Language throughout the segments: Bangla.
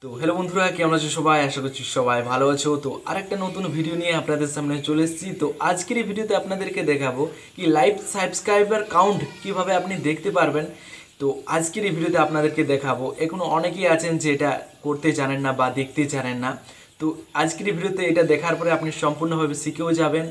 তো হ্যালো বন্ধুরা, কেমন আছো সবাই? আশা করছি সবাই ভালো আছো। তো আরেকটা নতুন ভিডিও নিয়ে আপনাদের সামনে চলে এসেছি। তো আজকের এই ভিডিওতে আপনাদেরকে দেখাবো কি লাইভ সাবস্ক্রাইবার কাউন্ট কিভাবে আপনি দেখতে পারবেন। তো আজকের এই ভিডিওতে আপনাদেরকে দেখাবো। এখনো অনেকেই আছেন যে এটা করতে জানেন না বা দেখতে জানেন না। তো আজকের এই ভিডিওতে এটা দেখার পরে আপনি সম্পূর্ণভাবে শিখেও যাবেন।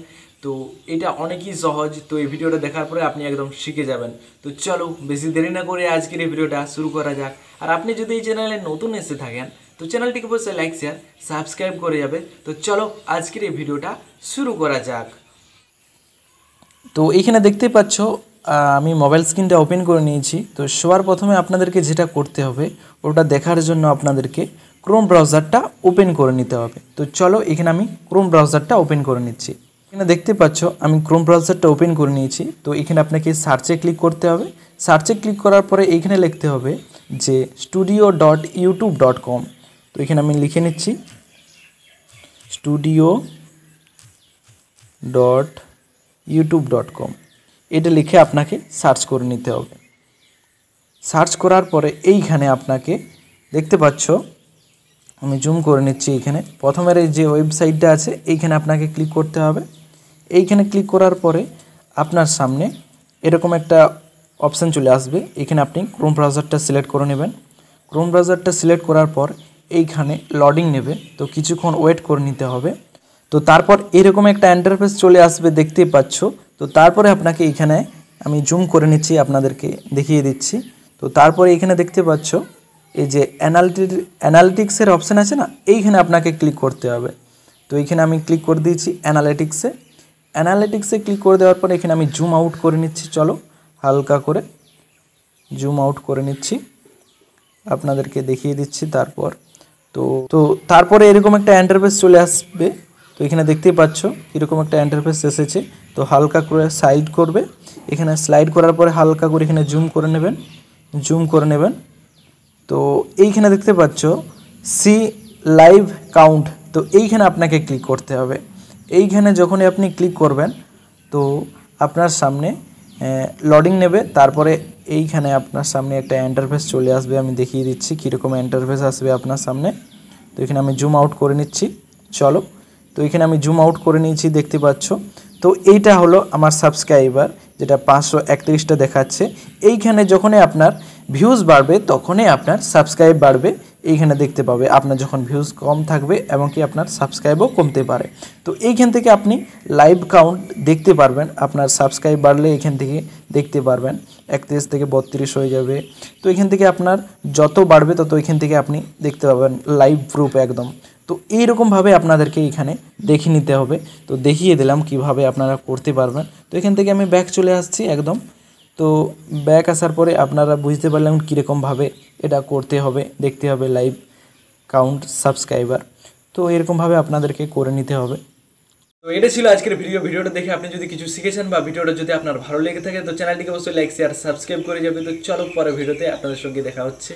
তো এটা অনেকই সহজ। তো এই ভিডিওটা দেখার পরে আপনি একদম শিখে যাবেন। তো চলো বেশি দেরি না করে আজকের এই ভিডিওটা শুরু করা যাক। আর আপনি যদি এই চ্যানেলে নতুন এসে থাকেন তো চ্যানেলটিকে অবশ্যই লাইক শেয়ার সাবস্ক্রাইব করে যাবে। তো চলো আজকের এই ভিডিওটা শুরু করা যাক। তো এইখানে দেখতে পাচ্ছ আমি মোবাইল স্ক্রিনটা ওপেন করে নিয়েছি। তো সবার প্রথমে আপনাদেরকে যেটা করতে হবে ওটা দেখার জন্য আপনাদেরকে ক্রোম ব্রাউজারটা ওপেন করে নিতে হবে। তো চলো এখানে আমি ক্রোম ব্রাউজারটা ওপেন করে নিচ্ছি। এখানে দেখতে পাচ্ছ আমি ক্রোম ব্রাউজারটা ওপেন করে নিয়েছি। তো এখানে আপনাকে সার্চে ক্লিক করতে হবে। সার্চে ক্লিক করার পরে এইখানে লিখতে হবে যে studio.youtube.com। তো এখানে আমি লিখে নিচ্ছি studio.youtube.com। এটা লিখে আপনাকে সার্চ করে নিতে হবে। সার্চ করার পরে এইখানে আপনাকে দেখতে পাচ্ছ আমি জুম করে নিচ্ছি। এইখানে প্রথমের এই যে ওয়েবসাইটটা আছে এইখানে আপনাকে ক্লিক করতে হবে। এইখানে ক্লিক করার পরে আপনার সামনে এরকম একটা অপশান চলে আসবে। এখানে আপনি ক্রোম ব্রাউজারটা সিলেক্ট করে নেবেন। ক্রোম ব্রাউজারটা সিলেক্ট করার পর এইখানে লোডিং নেবে, তো কিছুক্ষণ ওয়েট করে নিতে হবে। তো তারপর এরকম একটা ইন্টারফেস চলে আসবে দেখতেই পাচ্ছ। তো তারপরে আপনাকে এইখানে আমি জুম করে নিচ্ছি, আপনাদেরকে দেখিয়ে দিচ্ছি। তো তারপরে এইখানে দেখতে পাচ্ছ এই যে অ্যানালিটিক্সের অপশান আছে না, এইখানে আপনাকে ক্লিক করতে হবে। তো এইখানে আমি ক্লিক করে দিয়েছি অ্যানালিটিক্সে ক্লিক করে দেওয়ার পর এখানে আমি জুম আউট করে নিচ্ছি। চলো হালকা করে জুম আউট করে নিচ্ছি, আপনাদেরকে দেখিয়ে দিচ্ছি। তারপর তো তো তারপরে এরকম একটা ইন্টারফেস চলে আসবে। তো এখানে দেখতেই পাচ্ছ এরকম একটা ইন্টারফেস এসেছে। তো হালকা করে স্লাইড করবে, এখানে স্লাইড করার পরে হালকা করে এখানে জুম করে নেবেন। তো এইখানে দেখতে পাচ্ছ সি লাইভ কাউন্ট। তো এইখানে আপনাকে ক্লিক করতে হবে। এইখানে যখনই আপনি ক্লিক করবেন তো আপনার সামনে লোডিং নেবে। তারপরে এইখানে আপনার সামনে একটা ইন্টারফেস চলে আসবে। আমি দেখিয়ে দিচ্ছি কীরকম ইন্টারফেস আসবে আপনার সামনে। তো এখানে আমি জুম আউট করে নিচ্ছি। চলো, তো এখানে আমি জুম আউট করে নিয়েছি, দেখতে পাচ্ছ। তো এইটা হলো আমার সাবস্ক্রাইবার, যেটা 531টা দেখাচ্ছে। এইখানে যখনই আপনার ভিউজ বাড়বে তখনই আপনার সাবস্ক্রাইব বাড়বে। এইখানে দেখতে পাবে আপনার যখন ভিউজ কম থাকবে এবং কি আপনার সাবস্ক্রাইবও কমতে পারে। তো এইখান থেকে আপনি লাইভ কাউন্ট দেখতে পারবেন। আপনার সাবস্ক্রাইব বাড়লে এখান থেকে দেখতে পারবেন 31 থেকে 32 হয়ে যাবে। তো এখান থেকে আপনার যত বাড়বে তত এখান থেকে আপনি দেখতে পাবেন লাইভ প্রুফ একদম। তো এইরকমভাবে আপনাদেরকে এখানে দেখে নিতে হবে। তো দেখিয়ে দিলাম কিভাবে আপনারা করতে পারবেন। তো এখান থেকে আমি ব্যাক চলে আসছি একদম। তো ব্যাক আসার পরে আপনারা বুঝতে পারলেন কীরকমভাবে এটা করতে হবে, দেখতে হবে লাইভ কাউন্ট সাবস্ক্রাইবার। তো এরকমভাবে আপনাদেরকে করে নিতে হবে। তো এটা ছিল আজকের ভিডিওটা দেখে আপনি যদি কিছু শিখেছেন বা ভিডিওটা যদি আপনার ভালো লেগে থাকে তো চ্যানেলটিকে অবশ্যই লাইক শেয়ার সাবস্ক্রাইব করে যাবে। তো চলো পরে ভিডিওতে আপনাদের সঙ্গে দেখা হচ্ছে।